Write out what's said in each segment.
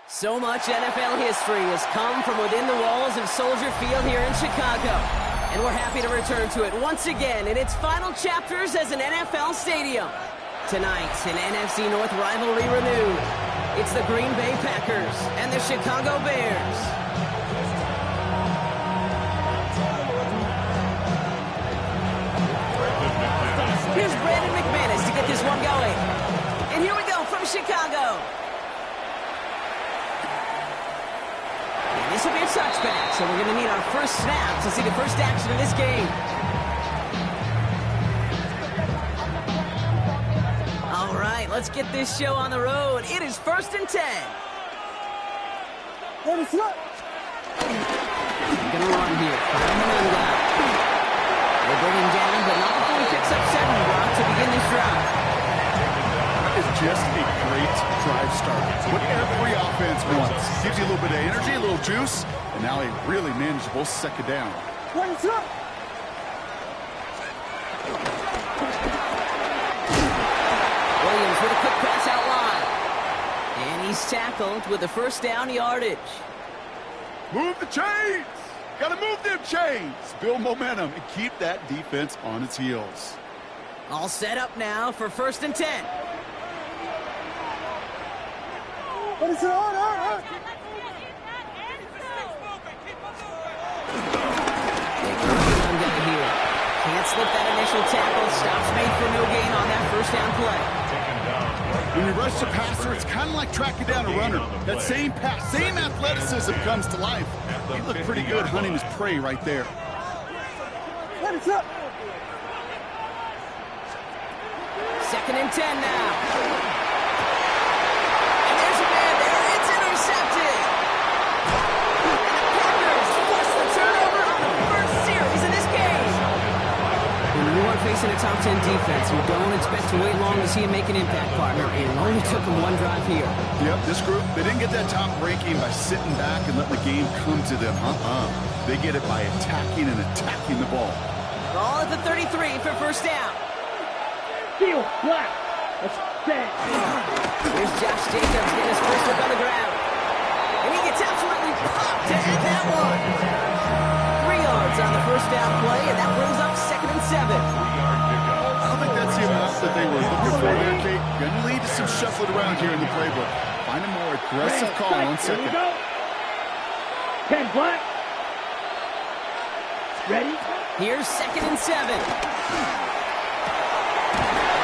So much NFL history has come from within the walls of Soldier Field here in Chicago. And we're happy to return to it once again in its final chapters as an NFL stadium. Tonight, an NFC North rivalry renewed. It's the Green Bay Packers and the Chicago Bears. Here's Brandon McManus to get this one going. And here we go from Chicago. This will be a touchback, so we're going to need our first snap to see the first action in this game. All right, let's get this show on the road. It is 1st and 10. Let us look. Going to run here. They bring him down, but not before he picks up 7 to begin this drive. Is just a great drive start. What every offense wants. Gives you a little bit of energy, a little juice, and now a really manageable second down. What's up? Williams with a quick pass out wide. And he's tackled with the first down yardage. Move the chains! Gotta move them chains! Build momentum and keep that defense on its heels. All set up now for 1st and 10. What is it on? Here. Can't slip that initial tackle. Stops made for no gain on that first down play. When you rush the passer, it's kind of like tracking down a runner. That same pass, same athleticism comes to life. He looked pretty good hunting his prey right there. What is up? 2nd and 10 now. And there's a man there. It's intercepted. And the Packers force the turnover on the first series in this game. When you are facing a top 10 defense, you don't expect to wait long to see him make an impact, partner. And it only took him one drive here. Yep, this group, they didn't get that top ranking by sitting back and letting the game come to them. They get it by attacking and attacking the ball. Ball at the 33 for first down. Field black. That's dead. Here's Josh Jacobs getting his first look on the ground. And he gets absolutely popped to end that one. 3 yards on the first down play, and that brings up 2nd and 7. I don't think that's the amount that they were looking for there, Kate. Going to lead to some shuffling around here in the playbook. Find a more aggressive call on second. 10 black. Ready? Here's 2nd and 7.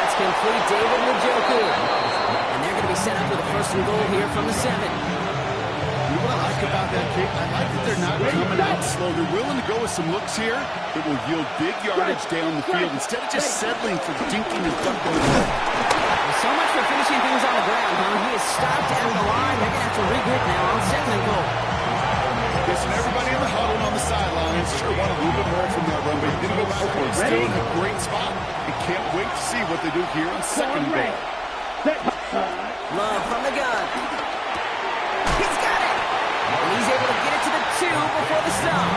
That's complete, David Njoku. And they're going to be set up with a 1st and goal here from the 7. You know what I like about that, Kate? I like that they're not coming out slow. They're willing to go with some looks here that will yield big yardage down the field instead of just settling for dinking and dunking. So much for finishing things on the ground, huh? He is stopped at the line. They're going to have to regroup now on 2nd and goal. Listen, everybody in the huddle on the sidelines sure want a little bit more from that run, but he didn't go backwards. Still in a great spot. And can't wait to see what they do here on 2nd and goal. Love from the gun. He's got it. And he's able to get it to the 2 before the stop.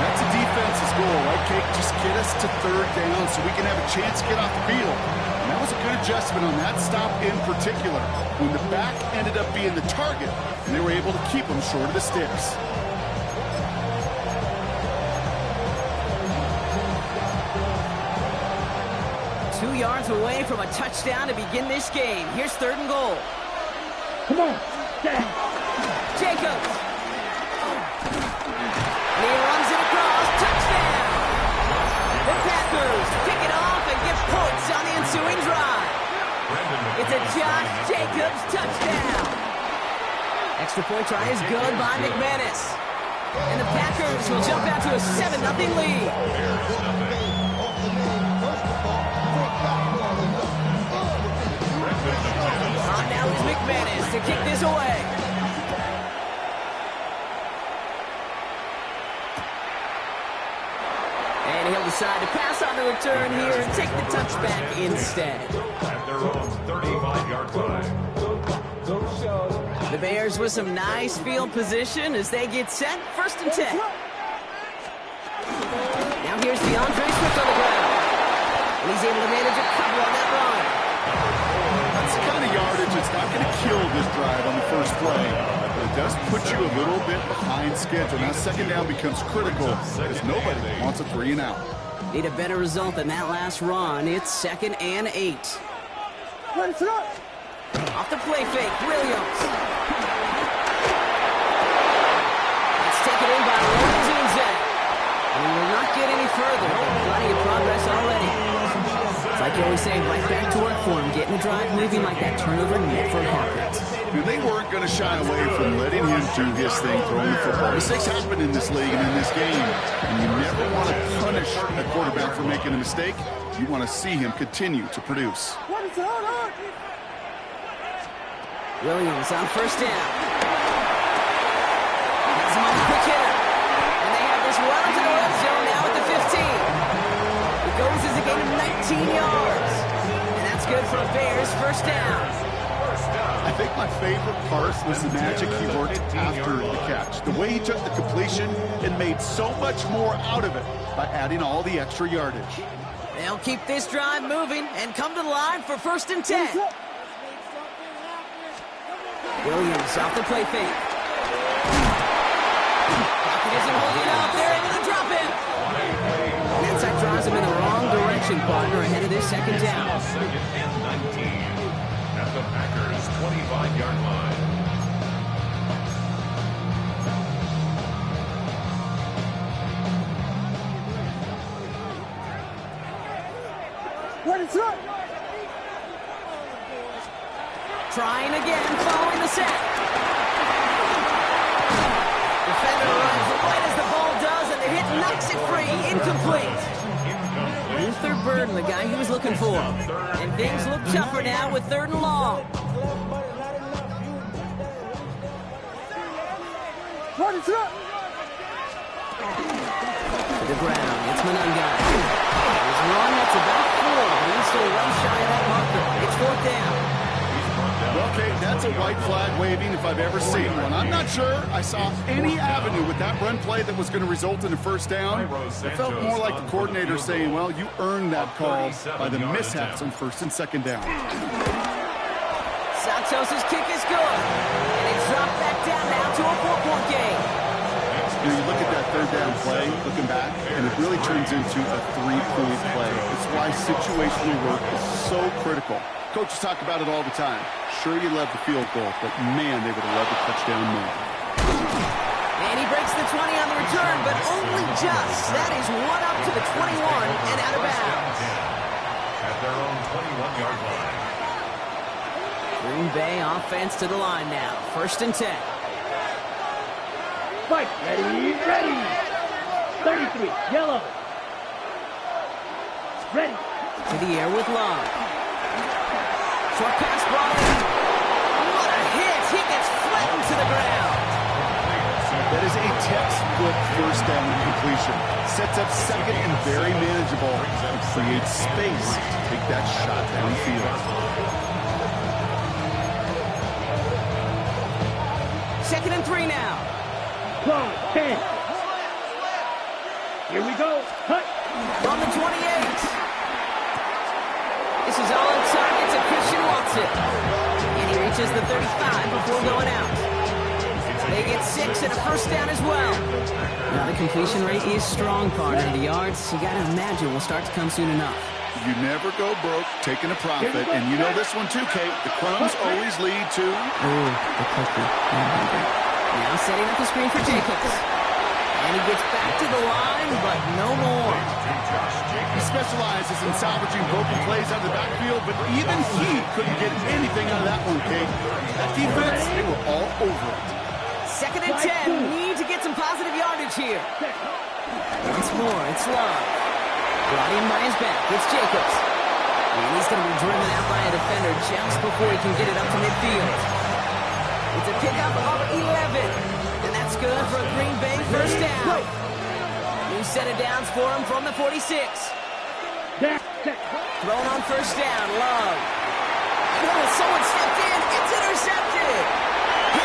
That's a defense's goal, right, Kate? Just get us to 3rd down so we can have a chance to get off the field. And that was a good adjustment on that stop in particular, when the back ended up being the target, and they were able to keep him short of the sticks. Two yards away from a touchdown to begin this game. Here's 3rd and goal. Come on. Jacobs. And he runs it across. Touchdown. The Packers pick it off and get points on the ensuing drive. It's a Josh Jacobs touchdown. Extra point try is good by McManus. And the Packers will jump out to a 7-0 lead. On now is McManus to kick this away. And he'll decide to pass on the return here and take the touchback instead. At their own 35-yard line. The Bears with some nice field position as they get set. 1st and 10. Now here's DeAndre Swift on the ground. And he's able to manage a cover on that run. That's the kind of yardage that's not going to kill this drive on the first play. But it does put you a little bit behind schedule. Now 2nd down becomes critical because nobody wants a 3 and out. Need a better result than that last run. It's 2nd and 8. Off the play fake, Williams. It's taken in by Lorenzo. And we will not get any further, but plenty of progress already. It's like you always say, right back to work for him. Getting the drive moving like that turnover never happened. They weren't going to shy away from letting him do his thing, throwing the football. Mistakes happen in this league and in this game. And you never want to punish a quarterback for making a mistake. You want to see him continue to produce. Williams on 1st down. Has him on the quick hitter. And they have this well into the red zone now at the 15. It goes as a gain of 19 yards. And that's good for a Bears 1st down. I think my favorite part was the magic he worked after the catch. The way he took the completion and made so much more out of it by adding all the extra yardage. They'll keep this drive moving and come to the line for 1st and 10. Williams off the play fake. Pocket isn't holding up. They're able to drop him. And inside drives him in the wrong direction, partner, ahead of this 2nd down. 2nd and 19 at the Packers' 25-yard line. Trying again, following the set. Defender runs right as the ball does, and the hit knocks it free. Incomplete. Luther Burden, the guy he was looking for. And things look tougher now with 3rd and long. To the ground, it's Monangai. He's run, that's about 4, but he's still well shy of that marker. It's 4th down. Okay, that's a white flag waving if I've ever seen one. I'm not sure I saw any avenue with that run play that was going to result in a 1st down. It felt more like the coordinator saying, well, you earned that call by the mishaps on 1st and 2nd down. Santos' kick is good. And it's dropped back down now to a 4-point game. You look at that 3rd down play, looking back, and it really turns into a 3-point play. It's why situational work is so critical. Coaches talk about it all the time. Sure, you love the field goal, but man, they would have loved a touchdown more. And he breaks the 20 on the return, but only just. That is one up to the 21 and out of bounds. At their own 21-yard line. Green Bay offense to the line now. 1st and 10. Fight. Ready. 33. Yellow. Ready. To the air with Long. Short pass ball in. What a hit. He gets flattened to the ground. That is a textbook 1st down completion. Sets up 2nd and very manageable and creates space to take that shot downfield. 2nd and 3 now. Close. 10. Here we go. Cut. From the 28. This is all in targets and Christian Watson. And he reaches the 35 before going out. They get 6 and a 1st down as well. Now the completion rate is strong, partner. The yards, you got to imagine, will start to come soon enough. You never go broke taking a profit, and you know this one too, Kate. The crumbs always lead to... Ooh, the cookie. Now setting up the screen for Jacobs. And he gets back to the line, but no more. He specializes in salvaging broken plays out of the backfield, but even he couldn't get anything out of that one, Kate. That defense, they were all over it. 2nd and 10. Need to get some positive yardage here. Once more, it's Love. Brought in by his back. It's Jacobs. And he's going to be driven out by a defender just before he can get it up to midfield. It's a pickup of 11. And that's good for a Green Bay 1st down. New set of downs for him from the 46. Thrown on 1st down. Love. Oh, someone stepped in. It's intercepted. He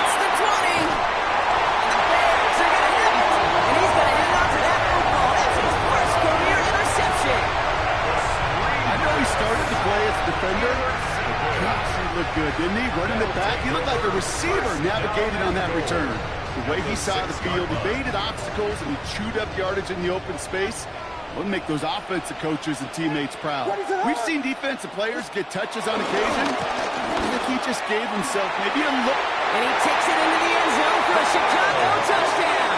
looked good, didn't he? Running it back. He looked like a receiver navigating on that return. The way he saw the field, he baited obstacles, and he chewed up yardage in the open space. Will make those offensive coaches and teammates proud. We've seen defensive players get touches on occasion. I think he just gave himself maybe a look. And he takes it into the end zone for a Chicago touchdown.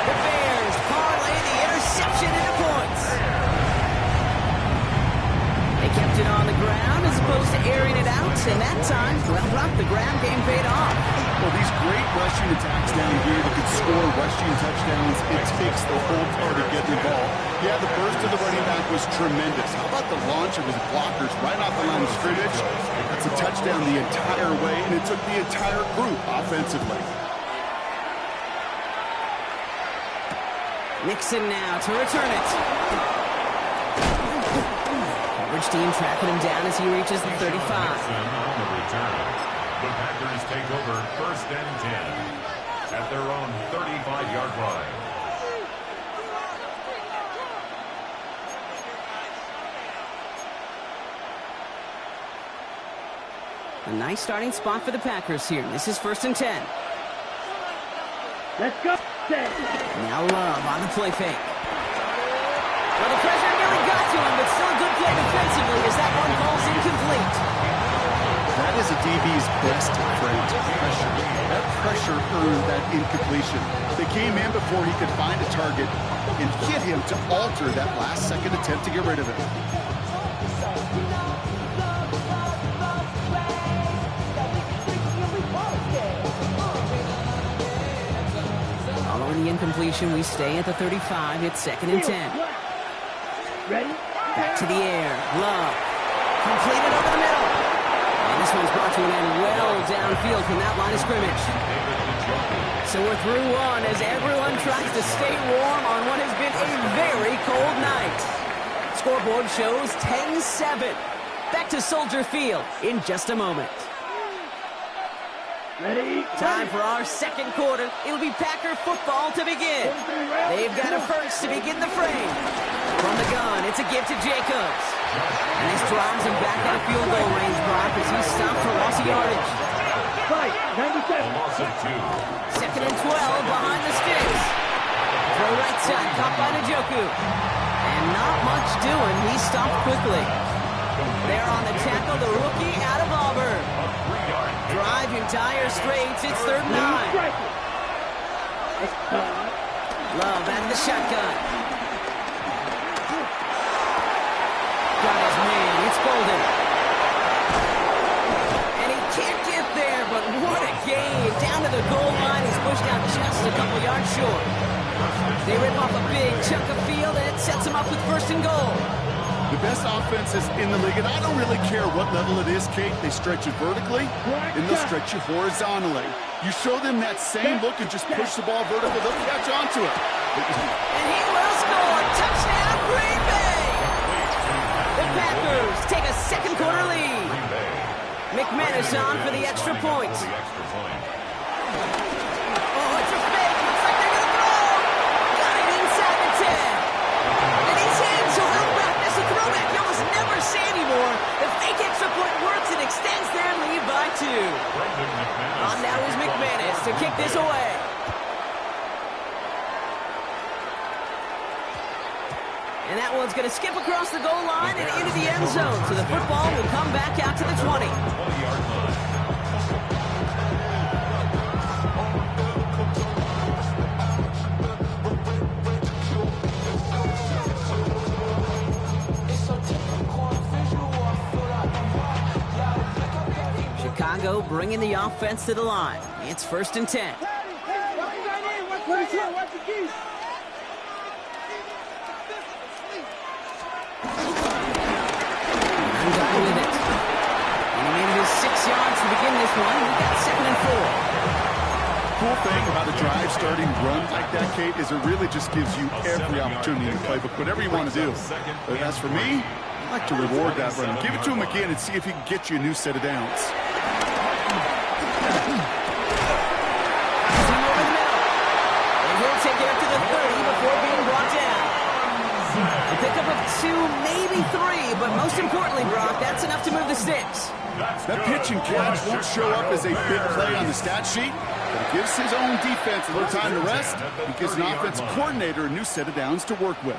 The Bears parlay the interception into points. They kept it on the ground as opposed to airing it out, and that time, well, Brock, the ground game paid off. Well, these great rushing attacks down here that could score rushing touchdowns, it takes the whole party getting involved. Yeah, the burst of the running back was tremendous. How about the launch of his blockers right off the line of scrimmage? That's a touchdown the entire way, and it took the entire group offensively. Nixon now to return it. Coverage team tracking him down as he reaches the 35. On the return. The Packers take over 1st and 10 at their own 35-yard line. A nice starting spot for the Packers here. This is 1st and 10. Let's go. Now Love on the play fake. Well, the pressure nearly got to him, but still a good play defensively as that one falls incomplete. That is a DB's best friend, pressure. That pressure earned that incompletion. They came in before he could find a target and hit him to alter that last-second attempt to get rid of it. Following the incompletion, we stay at the 35. It's 2nd and 10. Ready? Back to the air. Love. Completed over the middle. And this one's brought to an end well downfield from that line of scrimmage. So we're through one as everyone tries to stay warm on what has been a very cold night. Scoreboard shows 10-7. Back to Soldier Field in just a moment. Ready? Time for our second quarter. It'll be Packer football to begin. They've got a first to begin the frame. From the gun, it's a give to Jacobs. And this drives him back out of field goal range, Brock, as he's stopped for loss of yardage. Fight. 97. Loss of 2. 2nd and 12 behind the sticks. Throw right side, caught by Njoku. And not much doing. He stopped quickly. There on the tackle, the rookie out of Auburn. Drive entire straights. It's 3rd and 9. Love out of the shotgun. Got his man. It's Golden. And he can't get there, but what a game. Down to the goal line. He's pushed out just a couple yards short. They rip off a big chunk of field, and it sets him up with 1st and goal. The best offenses in the league, and I don't really care what level it is, Kate. They stretch it vertically, and they'll stretch you horizontally. You show them that same look and just push the ball vertical, they'll catch onto it. And he will score. Touchdown, Green Bay! The Packers take a second quarter lead. McManus on for the extra point. Oh, it's a fake. Looks like they're going to throw. Got it inside the 10. And he's in, so how about this? A throwback you almost never see anymore. The fake extra point works and extends their lead by 2. On now is McManus to kick this away. And that one's going to skip across the goal line and into the end zone. So the football will come back out to the 20. Chicago bringing the offense to the line. It's 1st and 10. With it. And he made it his 6 yards to begin this one. We got 2nd and 4. Cool thing about a drive starting run like that, Kate, is it really just gives you every opportunity to play, but whatever you want to do. But as for me, I like to reward that run. Give it to him again and see if he can get you a new set of downs. Over the middle. And he'll take it up to the 30 before being brought down. The pickup pickup of 2, maybe 3, but most importantly, Brock, that's enough to move the sticks. That pitch and catch won't show up as a big play on the stat sheet, but it gives his own defense a little time to rest. It gives an offensive coordinator a new set of downs to work with.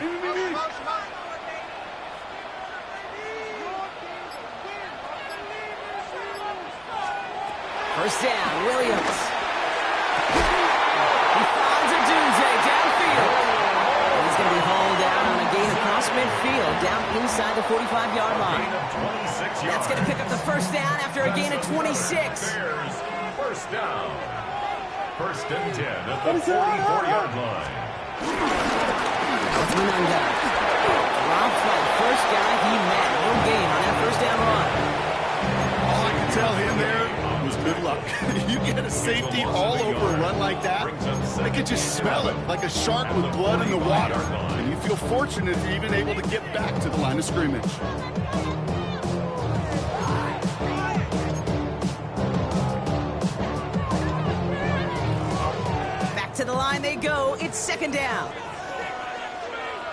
First down, Williams. He finds a doomsday downfield. And he's going to be hauled down on a gain across midfield, down inside the 45-yard line. That's going to pick up the first down after a gain of 26. First down. First and 10 at the 44-yard line. It's Manunga. Rob Flight, first guy he met. No gain on that first down run. All I can tell him there was good luck. You get a safety all over a run like that, I could just smell it, like a shark with blood in the water. And you feel fortunate you're even able to get back to the line of scrimmage. Back to the line they go. It's second down.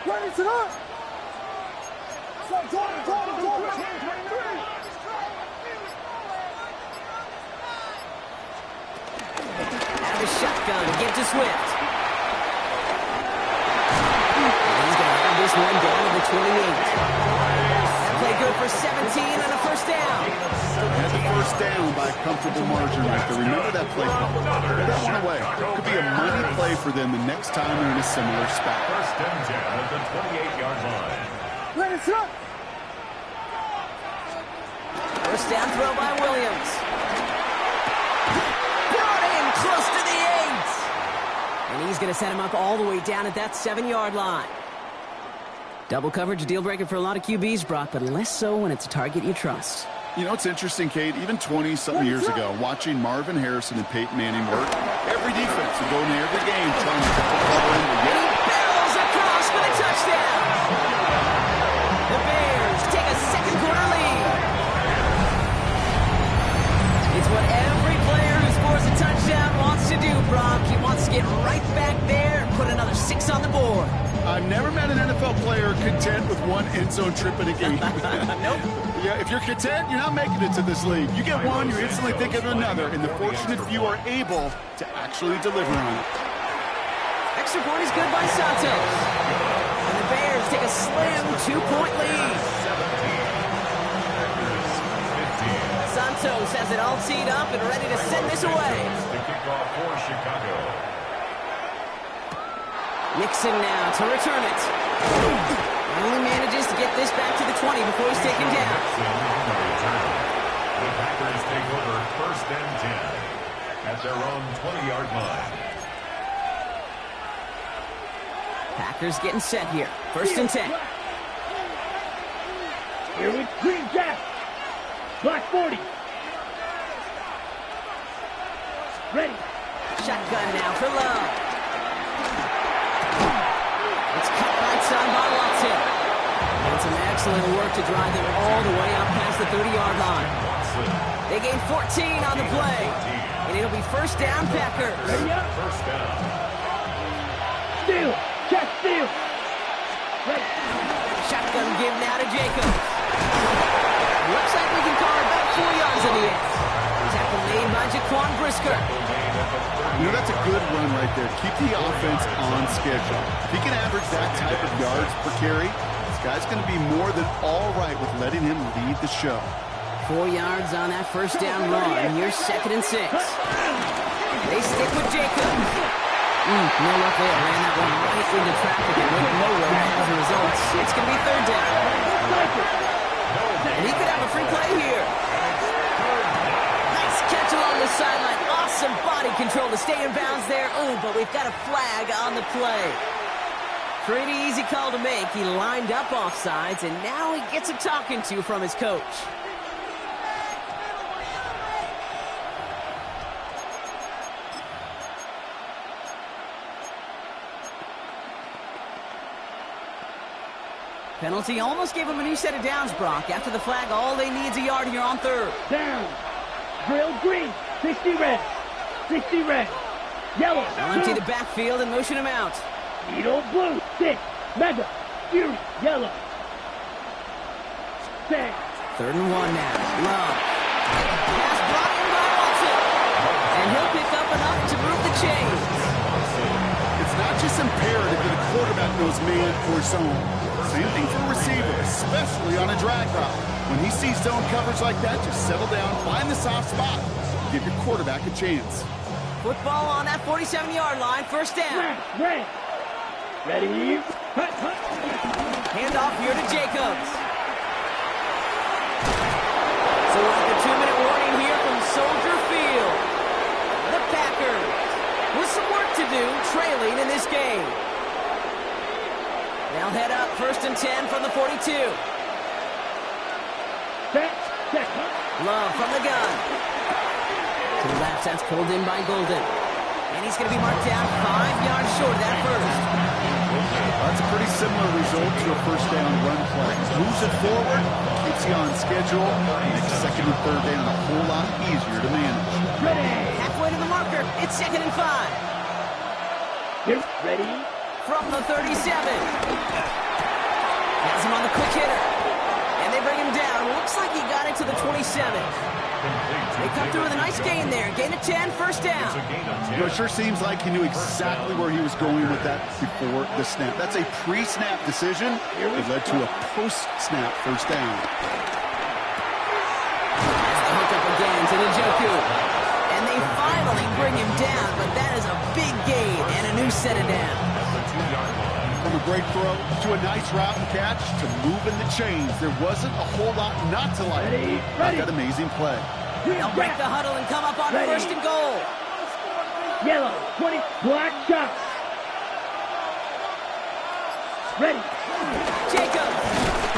Run it up. Out of the shotgun, give to Swift. And he's going to have this one down to the 28. That play good for 17 and a first down. Had the first down by a comfortable margin right there. Remember that play call. Put that one away. Could be a money play for them the next time they're in a similar spot. First and 10 at the 28-yard line. Run it up. First down throw by Williams. Brought in close to the 8. And he's going to set him up all the way down at that 7-yard line. Double coverage, deal breaker for a lot of QBs, Brock, but less so when it's a target you trust. You know, it's interesting, Kate, even 20-something years ago, watching Marvin Harrison and Peyton Manning work, every defense would go into every game trying to get the ball in to get it. Barrels across for the touchdown. The Bears take a second quarter lead. It's what every player who scores a touchdown wants to do, Brock. He wants to get right back there and put another 6 on the board. I've never met an NFL player content with one end zone trip in a game. Nope. Yeah, if you're content, you're not making it to this league. You get one, you're instantly thinking of another, and the fortunate few are able to actually deliver on it. Extra point is good by Santos. And the Bears take a slim 2-point lead. 15. Santos has it all teed up and ready to send this away. The kickoff for Chicago. Nixon now to return it. Only manages to get this back to the 20 before he's taken down. The Packers take over first and 10 at their own 20-yard line. Packers getting set here. First and 10. Here with Green Jack. Black 40. Ready. Shotgun now for Love. It's cut right by Watson. And some excellent work to drive them all the way up past the 30-yard line. They gain 14 on the play. And it'll be first down, Packers. Ready up. First down. Steal. Check steal. Ready. Shotgun give now to Jacobs. Looks like we can call it about 4 yards in the end. Tackle made by Jaquan Brisker. You know, that's a good run right there. Keep the offense on schedule. If he can average that type of yards per carry, this guy's going to be more than all right with letting him lead the show. 4 yards on that first down run. Here's second and 6. They stick with Jacobs. No luck there. Ran that one right into traffic and went nowhere as a result. It's going to be third down. And he could have a free play here. Nice catch along the sideline. Awesome body control to stay in bounds there. Oh, but we've got a flag on the play. Pretty easy call to make. He lined up offsides, and now he gets a talking to from his coach. Penalty almost gave him a new set of downs, Brock. After the flag, all they need is a yard here on third. Down. Drill green. 60 red. 60 red. Yellow. They'll empty the backfield and motion him out. Needle blue. 6. Mega. Fury, yellow. Set. 3rd and 1 now. Love. Pass brought in by Watson. And he'll pick up enough to move the chains. It's not just imperative that a quarterback knows man or zone. Same thing for a receiver, especially on a drag route. When he sees zone coverage like that, just settle down, find the soft spot, give your quarterback a chance. Football on that 47-yard line, 1st down. Red. Ready. Hut. Handoff here to Jacobs. So we're at the 2-minute warning here from Soldier Field. The Packers, with some work to do, trailing in this game. They'll head up 1st and 10 from the 42. Set. Love from the gun. To the left, that's pulled in by Golden. And he's going to be marked down 5 yards short of that first. That's a pretty similar result to a 1st down run play. Moves it forward, keeps you on schedule, makes 2nd and 3rd down a whole lot easier to manage. Ready. Halfway to the marker, it's 2nd and 5. Here. Ready. From the 37. Has him on the quick hitter. And they bring him down. Looks like he got it to the 27. They come through with a nice gain there. Gain of 10, 1st down. You know, it sure seems like he knew exactly where he was going with that before the snap. That's a pre-snap decision. It led to a post-snap 1st down. As they hook up again to Njoku. And they finally bring him down, but that is a big gain and a new set of downs. From a great throw to a nice route and catch to moving the chains. There wasn't a whole lot not to like about that amazing play. They'll break the huddle and come up on 1st and goal. Yellow. 20. Black shot. Ready. Jacobs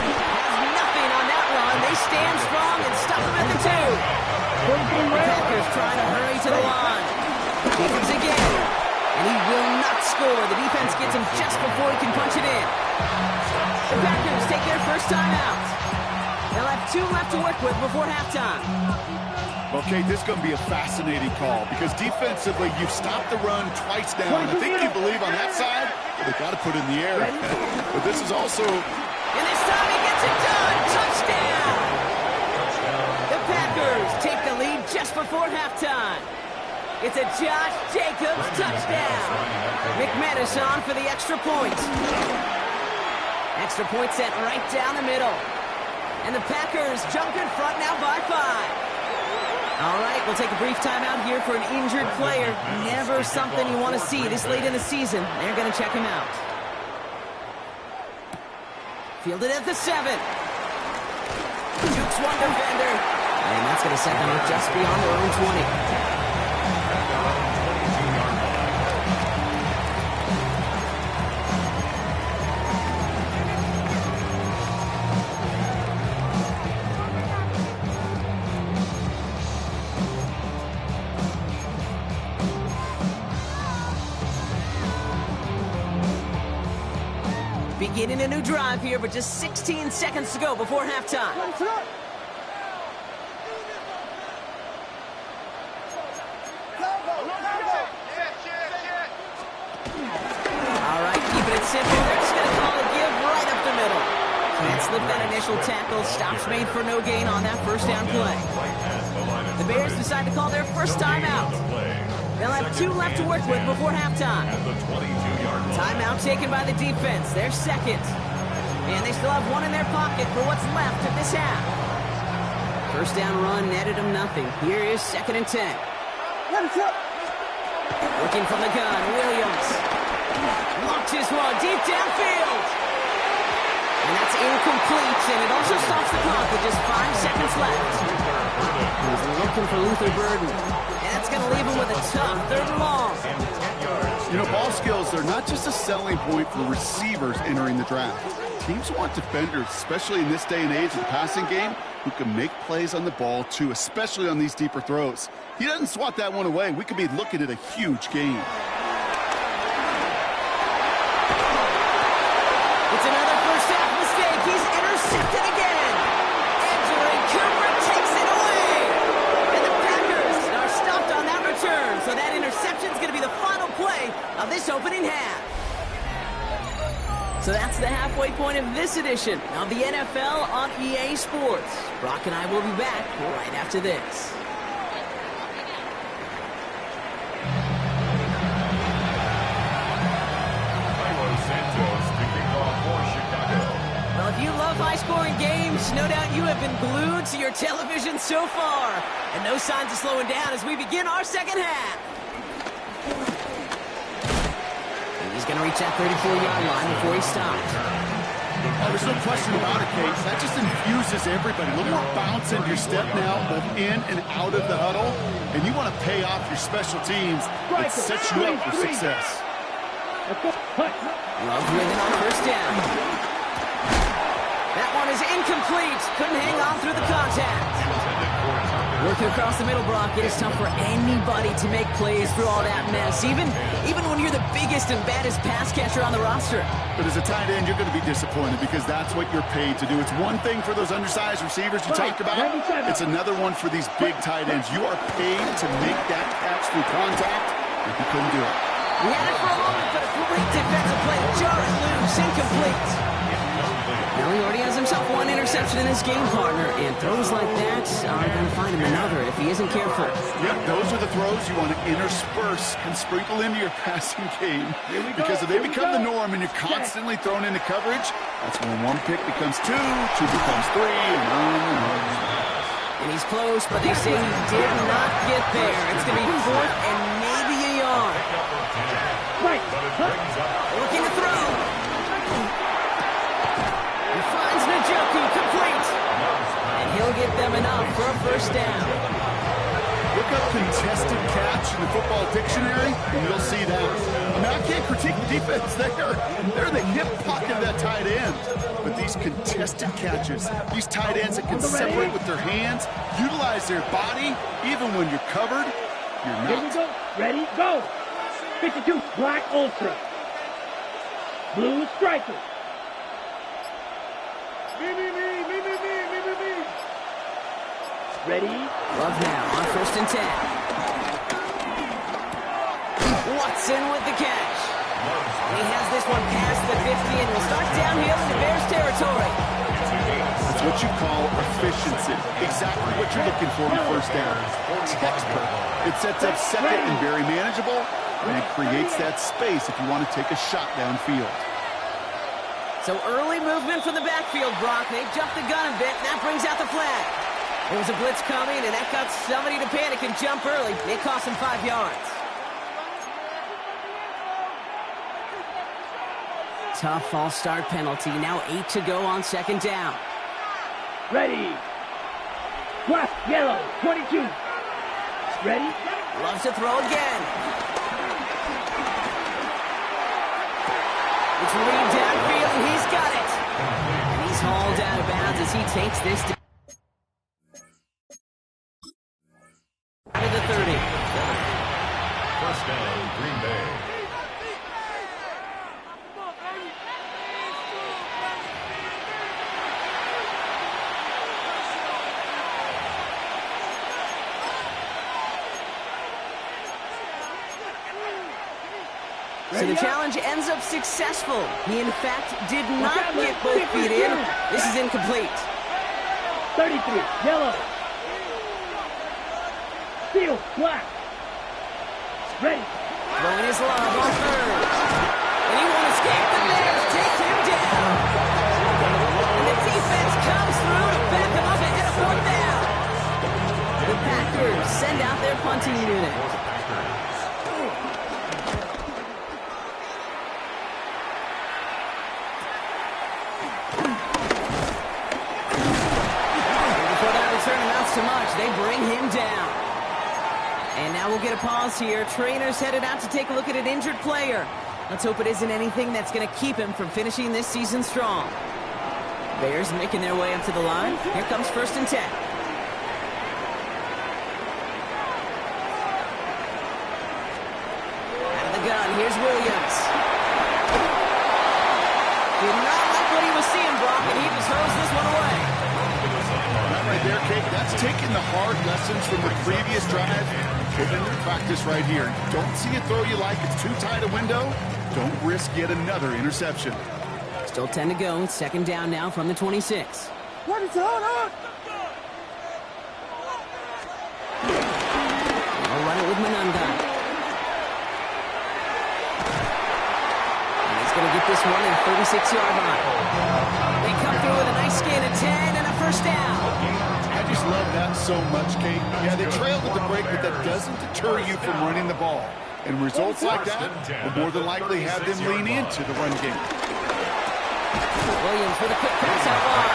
has nothing on that run. They stand strong and stop him at the 2. The Packers trying to hurry to the line. Jacobs again. And he will not score. The defense gets him just before he can punch it in. The Packers take their 1st time out. They'll have 2 left to work with before halftime. Okay, this is going to be a fascinating call because defensively, you've stopped the run twice down. I think you believe on that side, they've got to put it in the air. But this is also... And this time he gets it done. Touchdown! The Packers take the lead just before halftime. It's a Josh Jacobs touchdown. McManus on for the extra point. Extra point sent right down the middle. And the Packers jump in front now by 5. All right, we'll take a brief timeout here for an injured player. Never something you want to see this late in the season. They're going to check him out. Fielded at the 7. Jukes one defender. And that's going to set them up just beyond their own 20. Beginning a new drive here, but just 16 seconds to go before halftime. All right, keeping it simple. They're just going to call a give right up the middle. Can't slip that initial tackle. Stops made for no gain on that 1st down play. The Bears decide to call their 1st timeout. They'll have 2 left to work with before halftime. Timeout taken by the defense. Their 2nd. And they still have 1 in their pocket for what's left of this half. 1st down run netted them nothing. Here is 2nd and 10. Looking from the gun, Williams. Launches one deep downfield. And that's incomplete, and it also stops the clock with just 5 seconds left. He's looking for Luther Burden. And that's going to leave him with a tough 3rd and long. You know, ball skills, they're not just a selling point for receivers entering the draft. Teams want defenders, especially in this day and age of the passing game, who can make plays on the ball, too, especially on these deeper throws. He doesn't swat that one away. We could be looking at a huge game. It's another 1st half mistake. He's intercepted again. Edgerrin Cooper takes it away. And the Packers are stopped on that return. So that interception is going to be the final play of this opening half. So that's the halfway point of this edition of the NFL on EA Sports. Brock and I will be back right after this. Well, if you love high-scoring games, no doubt you have been glued to your television so far. And no signs of slowing down as we begin our second half. And he's going to reach that 34-yard line before he stops. Oh, there's no question about it, Kate. That just infuses everybody. A little more bounce in your step now, both in and out of the huddle. And you want to pay off your special teams. It sets you up for success. Love winning on first down. That one is incomplete. Couldn't hang on through the contact. Working across the middle, Brock, it is tough for anybody to make plays through all that mess, even when you're the biggest and baddest pass catcher on the roster. But as a tight end, you're going to be disappointed because that's what you're paid to do. It's one thing for those undersized receivers you talked about. It's another one for these big tight ends. You are paid to make that catch through contact, and you couldn't do it. He had it for a moment, but a great defensive play. Jar it loose, incomplete. Well, he already has himself one interception in his game, partner, and throws like that are going to find him another if he isn't careful. Yep, those are the throws you want to intersperse and sprinkle into your passing game, because if they become the norm and you're constantly thrown into coverage, that's when one pick becomes two becomes three, and on and on. And he's close, but they say he did not get there. It's going to be fourth and maybe a yard. Right. Looking to throw. He finds Njoku, complete. And he'll get them enough for a first down. Look up contested catch in the football dictionary, and you'll see that. I mean, I can't critique the defense there. They're in the hip pocket of that tight end. But these contested catches, these tight ends that can separate with their hands, utilize their body, even when you're covered, you're not. Here we go. Ready, go. 52, black ultra. Blue striker. Ready? Love now on first and 10. Watson with the catch. And he has this one past the 50 and will start downhill into Bears territory. That's what you call efficiency. Exactly what you're looking for in first down. Textbook. It sets up second and very manageable, and it creates that space if you want to take a shot downfield. So early movement from the backfield, Brock. They jumped the gun a bit, and that brings out the flag. There was a blitz coming, and that got somebody to panic and jump early. It cost him 5 yards. Tough false start penalty. Now 8 to go on second down. Ready. Black, yellow, 22. Ready? Loves to throw again. It's Reed downfield, and he's got it. And he's hauled out of bounds as he takes this to the 30. First down, Green Bay. So the challenge ends up successful. He, in fact, did not get both feet in. This is incomplete. 33, yellow. Steel, black. Ready. Throwing his love on third. And he won't escape. The Bears take him down. And the defense comes through to back him up ahead of fourth down. The Packers send out their punting unit. Too much. They bring him down. And now we'll get a pause here. Trainers headed out to take a look at an injured player. Let's hope it isn't anything that's going to keep him from finishing this season strong. Bears making their way up to the line. Here comes first and 10. Out of the gun, here's Williams. Did not like what he was seeing, Brock, and he just throws this one away. Right there, Kate, that's taking the hard lessons from the previous drive and put it into practice right here. Don't see a throw you like, it's too tight a window. Don't risk yet another interception. Still 10 to go. Second down now from the 26. What is on? They'll run it with Manunga. And he's going to get this one at 36-yard line. They come through with a nice gain of 10 and a first down. I just love that so much, Kate. Yeah, they trailed at the break, but that doesn't deter you from running the ball. And results like that will more than likely have them lean into the run game. Williams with a quick pass out wide.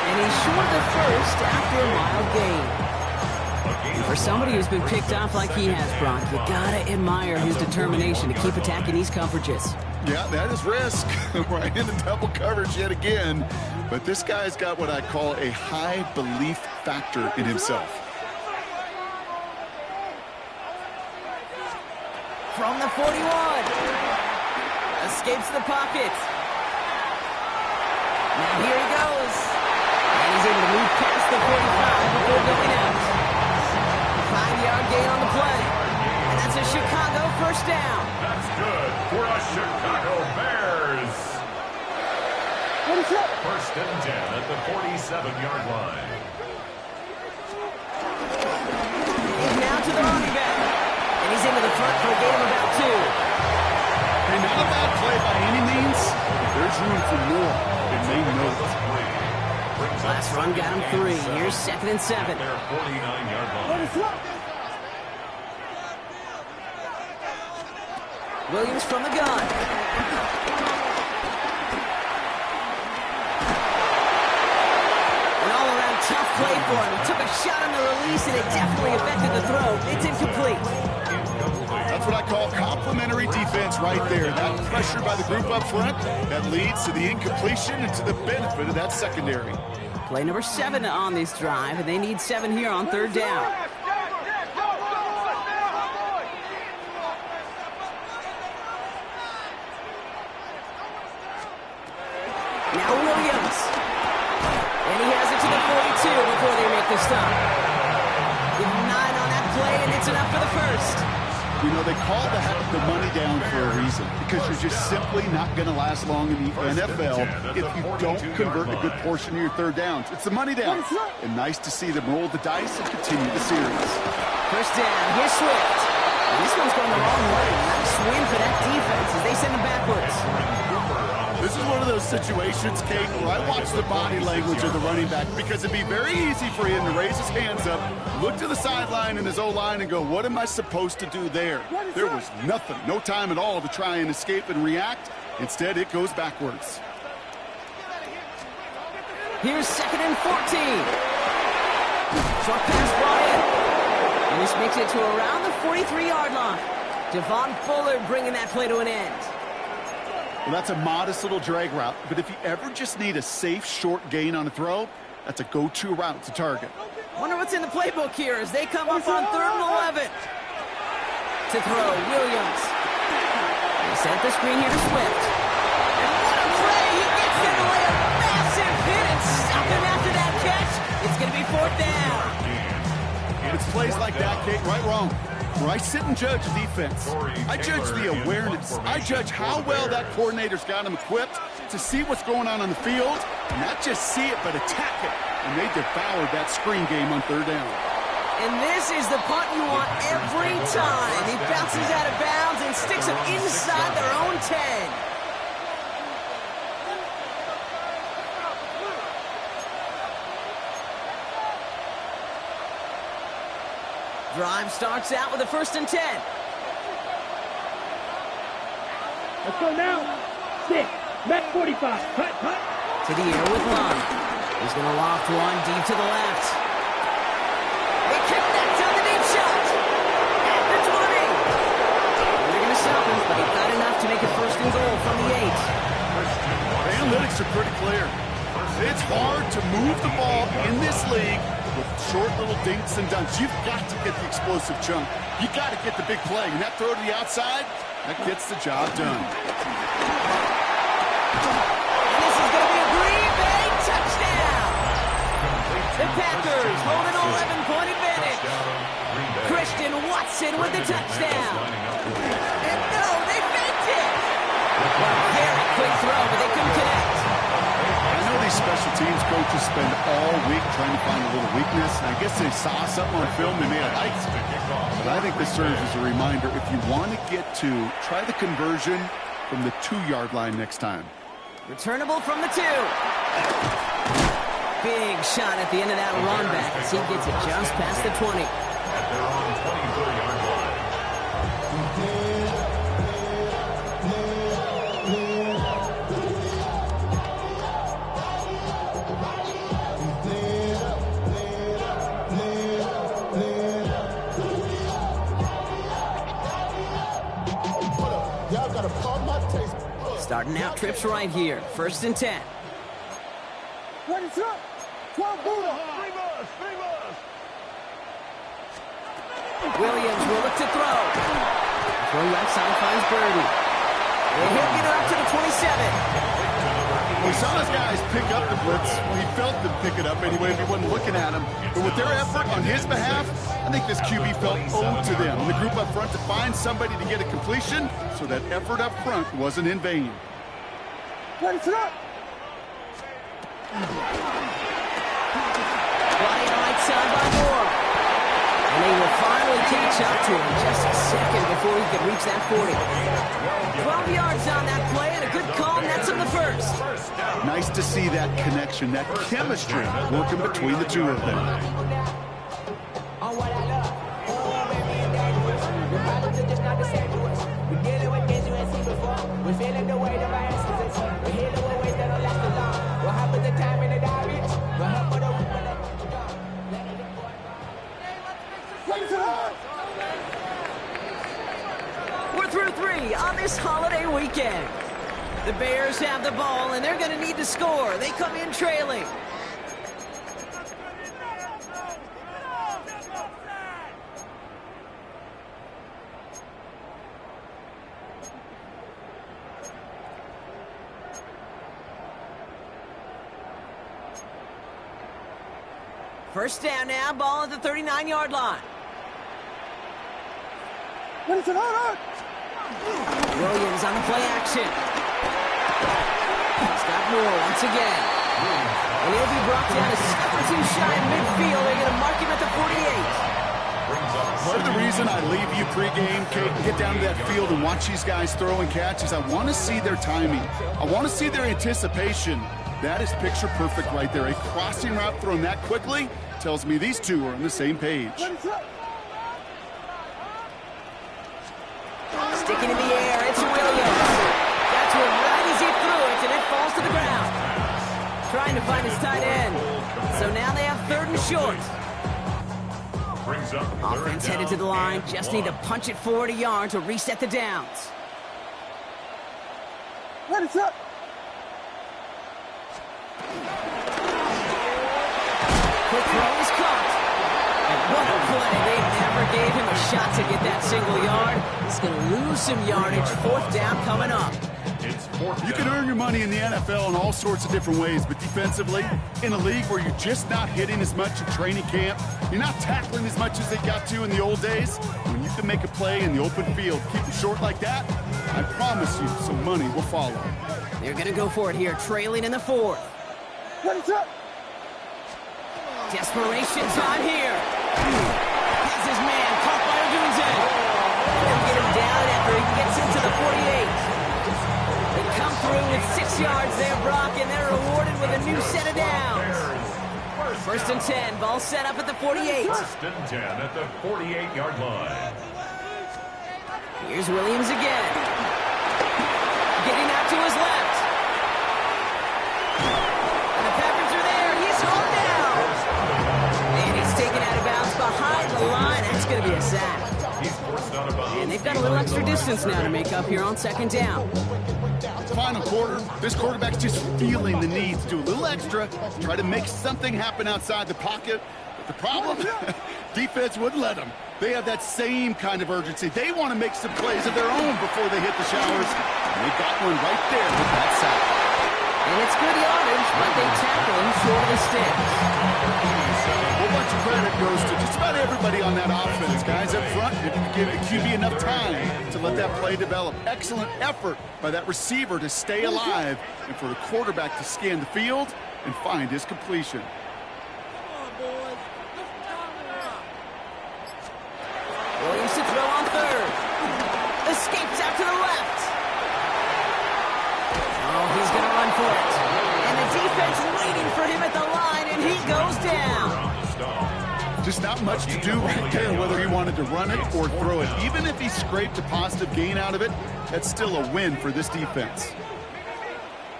And he's short of the first after a mild gain. And for somebody who's been picked off like he has, Brock, you gotta admire his determination to keep attacking these coverages. Yeah, that is risk. Right into double coverage yet again. But this guy's got what I call a high belief factor in himself. From the 41. Escapes the pocket. Now here he goes. And he's able to move past the 45 before going out. 5-yard gain on the play. And that's a Chicago first down. That's good for a Chicago Bears. What is up? First and 10 at the 47-yard line. He's now to the running back. And he's into the front for a gain of about 2. Hey, not a bad play by any means. There's room for more, and they know it. Last run got him 3. Here's second and 7. Their 49-yard line. What is up? Williams from the gun. An all-around tough play for him. He took a shot on the release, and it definitely affected the throw. It's incomplete. That's what I call complimentary defense right there. That pressure by the group up front, that leads to the incompletion and to the benefit of that secondary. Play number 7 on this drive, and they need 7 here on third down. Now Williams. And he has it to the 42 before they make the stop. With 9 on that play, and it's enough for the first. You know, they call the money down for a reason, because you're just simply not going to last long in the NFL if you don't convert a good portion of your third downs. It's the money down. And nice to see them roll the dice and continue the series. First down, here's Swift. And this one's going the wrong way. Nice win for that defense as they send him backwards. This is one of those situations, Kate, where I watch the body language of the running back, because it'd be very easy for him to raise his hands up, look to the sideline in his O-line and go, what am I supposed to do there? There was nothing, no time at all to try and escape and react. Instead, it goes backwards. Here's second and 14. Short pass brought in. And this makes it to around the 43-yard line. Devon Fuller bringing that play to an end. Well, that's a modest little drag route, but if you ever just need a safe, short gain on a throw, that's a go-to route to target. Wonder what's in the playbook here as they come up on third and 11. To throw, Williams. They set the screen here to Swift. And what a play! He gets there to lay a massive hit and stop him after that catch. It's going to be fourth down. It's plays like that, Kate, right wrong. Where I sit and judge defense. I judge the awareness. I judge how well that coordinator's got him equipped to see what's going on the field, and not just see it, but attack it. And they devoured that screen game on third down. And this is the punt you want every time. He bounces out of bounds and sticks them inside their own 10. Drive starts out with a first and 10. Let's go now. 6. Met 45. Cut. To the air with Lund. He's going to loft one deep to the left. They kick that to the deep shot. At the 20. They're going to stop him, but he got enough to make it first and goal from the 8. The analytics are pretty clear. It's hard to move the ball in this league with short little dinks and dunks. You've got to get the explosive chunk. You got to get the big play. And that throw to the outside, that gets the job done. And this is going to be a Green Bay touchdown. The Packers hold an 11-point advantage. Christian Watson with the touchdown. And no, they faked it. Well, very quick throw, but they couldn't special teams coaches spend all week trying to find a little weakness. And I guess they saw something on film they may have liked. But I think this serves as a reminder, if you want to get to, try the conversion from the 2-yard line next time. Returnable from the 2. Big shot at the end of that run back as he gets it just past the 20. At their own 23-yard line. Starting out trips right here. 1st and 10. What is up? 12 Buddha. Williams will look to throw. Throw left side finds Birdie. And he'll get it up to the 27. We saw those guys pick up the blitz. Well, he felt them pick it up anyway if he wasn't looking at him. But with their effort on his behalf, I think this QB felt owed to them. And the group up front to find somebody to get a completion, so that effort up front wasn't in vain. What is up? Flying right side by Moore. And they will finally catch up to him just a second before he could reach that 40. 12 yards on that play and a good call, nets him the first. Nice to see that connection, that chemistry working between the two of them. We're through 3 on this holiday weekend. The Bears have the ball, and they're going to need to score. They come in trailing. First down now, ball at the 39-yard line. What is it on? Williams on the play action. He's got Moore once again. And he'll be brought down a step or 2 shy of midfield. They're going to mark him at the 48. Part of the reason I leave you pregame, Kate, and get down to that field and watch these guys throw and catch is I want to see their timing. I want to see their anticipation. That is picture perfect right there. A crossing route thrown that quickly tells me these two are on the same page. Sticking in the air, it's Williams. Got to him right as he threw it, and it falls to the ground. Trying to find his tight end. So now they have 3rd and short. Brings up Offense headed to the line. Just need to punch it forward a yard to reset the downs. What is up? Quick throw is caught. And what a play. They never gave him a shot to get that single yard. He's going to lose some yardage. 4th down coming up. You can earn your money in the NFL in all sorts of different ways, but defensively, in a league where you're just not hitting as much in training camp, you're not tackling as much as they got to in the old days, when you can make a play in the open field, keep it short like that, I promise you some money will follow. They're going to go for it here, trailing in the 4th. What is up? Desperation time here. Has his man caught by Odunze. They'll get him down after he gets into the 48. They come through with 6 yards there, Brock, and they're rewarded with a new set of downs. 1st and 10, ball set up at the 48. 1st and 10 at the 48-yard line. Here's Williams again. Getting out to his left. And the Packers are there. He's hauled down. And he's taken out of bounds behind the line. That's going to be a sack. And they've got a little extra distance now to make up here on 2nd down. Final quarter, this quarterback's just feeling the need to do a little extra, try to make something happen outside the pocket. But the problem, defense wouldn't let them. They have that same kind of urgency. They want to make some plays of their own before they hit the showers. And they got one right there with that sack. And it's good yardage, but they tackle him short of the sticks. A whole bunch of credit goes to just about everybody on that offense. Guys up front didn't give the QB enough time to let that play develop. Excellent effort by that receiver to stay alive and for the quarterback to scan the field and find his completion. Williams to throw on third. Escapes out to the left. Oh, he's going to run for it. And the defense waiting for him at the line, and he goes down. Just not much to do right there, whether he wanted to run it or throw it. Even if he scraped a positive gain out of it, that's still a win for this defense.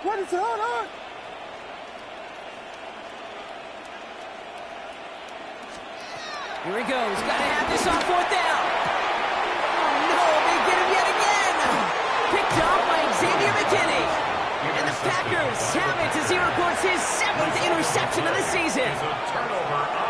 What is going on? Here he goes. Got to have this on fourth down. Oh, no, they get him yet again. Picked off by Xavier McKinney. And the Packers have it as he records his 7th interception of the season.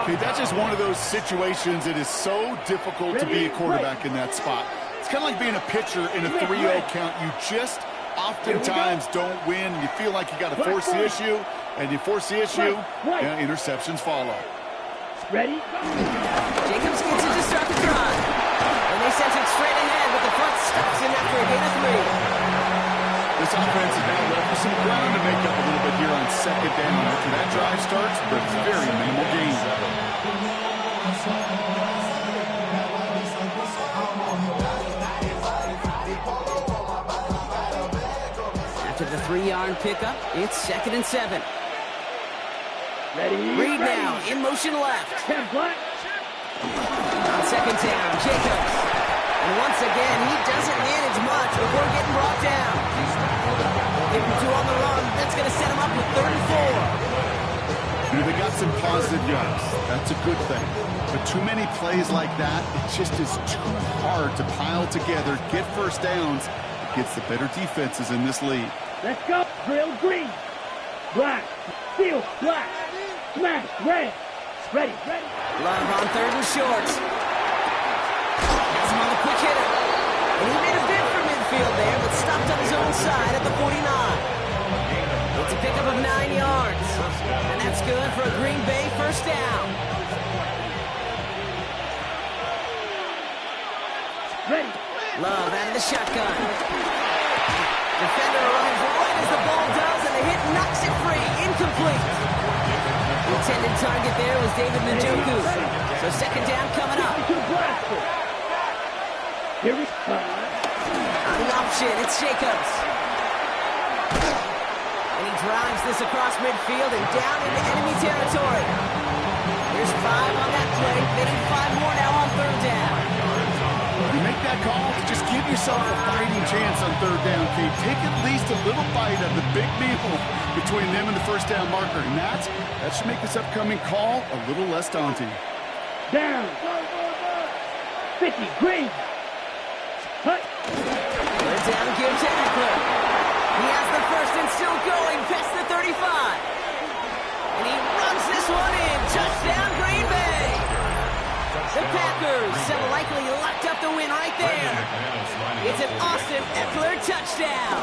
Okay, that's just one of those situations. It is so difficult to be a quarterback in that spot. It's kind of like being a pitcher in a 3-0 count. You just oftentimes don't win. You feel like you got to force the issue, and you force the issue, and interceptions follow. Ready? Jacobs gets it to start the drive. And they send it straight ahead, but the front stops him after a gain of 3. This offense is now left with some ground to make up a little bit here on second down. After that drive starts, but it's very minimal gain. After the 3-yard pickup, it's 2nd and 7. Ready? Reed now, in motion left. On second down, Jacobs. And once again, he doesn't manage much before getting brought down. Give him 2 on the run. That's going to set him up with 3rd and 4. They got some positive yards. That's a good thing. But too many plays like that, it just is too hard to pile together, get first downs. It gets the better defenses in this league. Let's go. Drill green. Black. Steel. Black. Smash. Red. Ready. Ready. Love on 3rd and short. Has him on the quick hitter. And he made a bid for midfield there, but stopped on his own side at the 49. It's a pickup of 9 yards. And that's good for a Green Bay first down. Ready. Love out of the shotgun. Defender arrives right as the ball does, and the hit knocks it free. Incomplete. The intended target there was David Njoku. So second down coming up. Here we go. On the option, it's Jacobs. And he drives this across midfield and down into enemy territory. There's 5 on that play. They need 5 more now on 3rd down. You make that call, just give yourself a fighting chance on 3rd down, Kate. Take at least a little bite of the big meal between them and the first down marker. And that should make this upcoming call a little less daunting. Down. 50. Green. Cut. 3rd down, give to Eckler. He has the first and still going past the 35. And he runs this one in. Touchdown, Green Bay. The Packers have likely locked up the win right there. It's an Austin Eckler touchdown.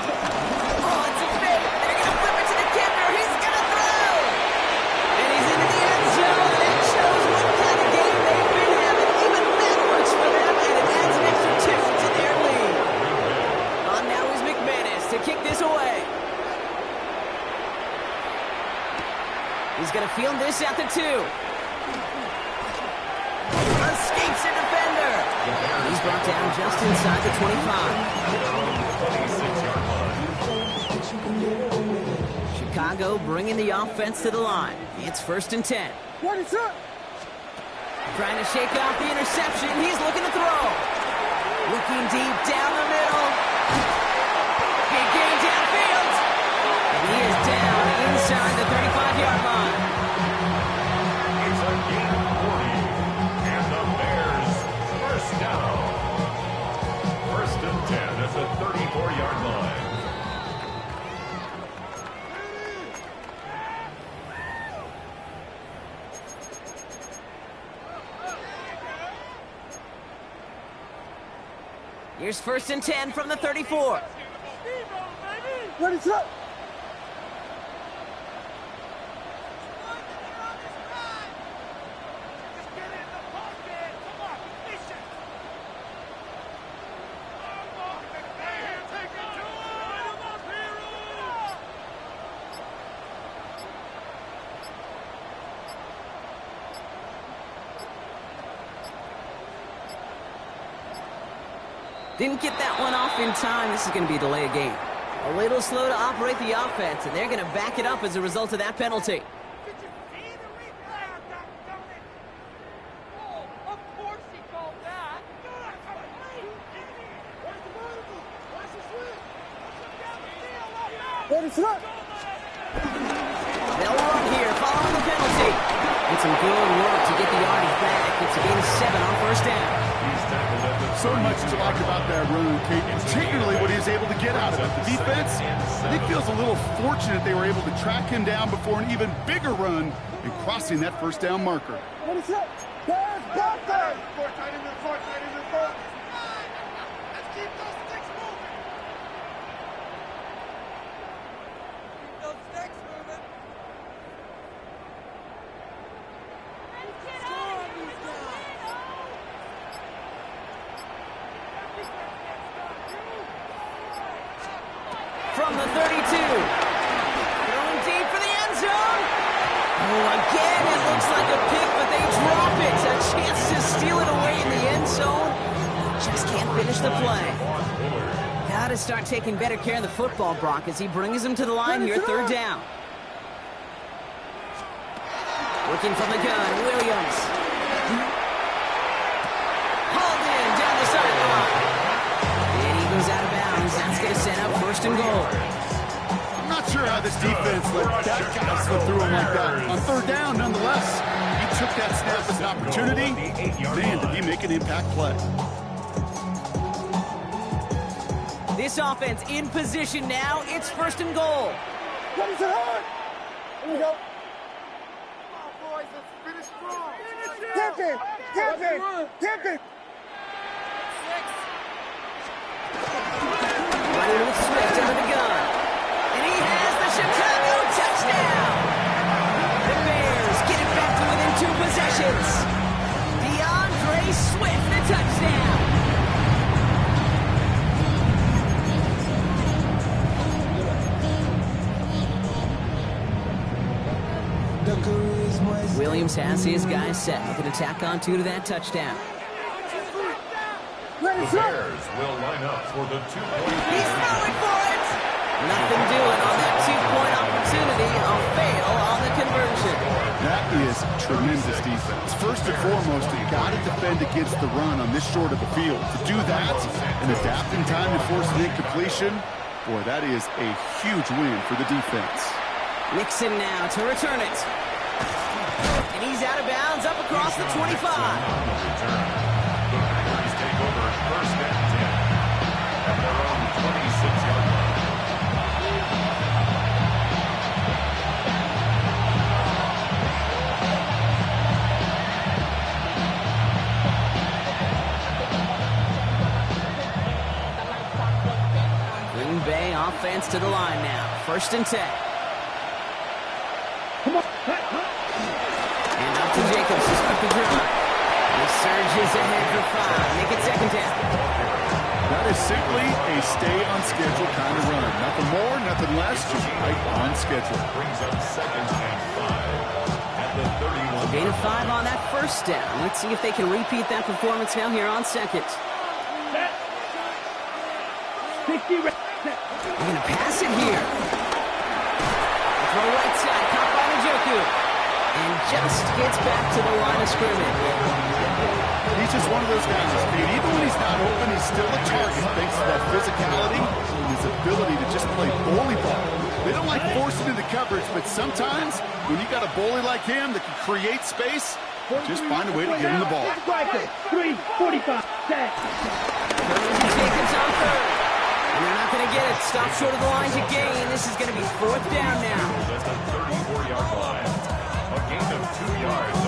Oh, it's a fake. They're going to flip it to the kicker. He's going to throw. And he's into the end zone. And it shows what kind of game they've been having. Even that works for them, and it adds an extra 2 to their lead. On now is McManus to kick this away. He's going to field this at the 2. Escapes a defender. He's brought down just inside the 25. Chicago bringing the offense to the line. It's 1st and 10. What is up? Trying to shake off the interception. He's looking to throw. Looking deep down the middle. Big gain downfield. And he is down inside the 35-yard line. It's a gain of 40. And the Bears first down. 1st and 10 at the 34-yard line. Here's 1st and 10 from the 34. What is up? Didn't get that one off in time. This is going to be a delay of game. A little slow to operate the offense, and they're going to back it up as a result of that penalty. They'll run here following the penalty. And some good work to get the yardage back. It's a gain of 7 on first down. So much to like about that run, Kate, particularly what he was able to get out of it. The defense, I think, feels a little fortunate they were able to track him down before an even bigger run and crossing that first down marker. What is that? There's Buffett! From the 32. Throwing deep for the end zone. Oh, again, it looks like a pick, but they drop it. A chance to steal it away in the end zone. Just can't finish the play. Got to start taking better care of the football, Brock, as he brings him to the line here, third down. Looking from the gun, Williams. Hauled in down the sideline. And he goes out of bounds. That's going to set up first and goal. I'm not sure how this defense let that guy slip through him like that. On third down, nonetheless, he took that snap as an opportunity. Man, did he make an impact play. This offense in position now. It's first and goal. What is it hard? Here we go. Tip it! Tip it! Tip it! Running with Swift under the gun. And he has the Chicago touchdown. The Bears get it back to within 2 possessions. DeAndre Swift, the touchdown. Williams has his guys set. Looking to tack on 2 to that touchdown. The Bears will line up for the 2-point. He's throwing for it. Nothing doing on that 2-point opportunity. A fail on the conversion. That is tremendous defense. First and foremost, you got to defend against the run on this short of the field. To do that and adapt in time to force an incompletion, boy, that is a huge win for the defense. Nixon now to return it. And he's out of bounds up across the 25. The Packers take over first and 10 at their own 26-yard line. Green Bay offense to the line now. First and 10. Come on. And up to Jacobs to start the drive. He surges ahead for 5. Make it second down. That is simply a stay on schedule kind of run. Nothing more, nothing less, just right on schedule. Brings up second and 5 at the 31. Gain of 5 on that first down. Let's see if they can repeat that performance now here on second. 60. They're going to pass it here. Throw right side, caught by Njoku. And just gets back to the line of scrimmage. He's just one of those guys, Pete. Even when he's not open, he's still a target thanks to that physicality and his ability to just play bully ball. They don't like forcing into coverage, but sometimes when you got a bully like him that can create space, just find a way to get him the ball. 3:45. Jacobs on third. And they're not going to get it. Stop short of the line to gain. This is going to be fourth down now. At the 34-yard line. A gain of 2 yards.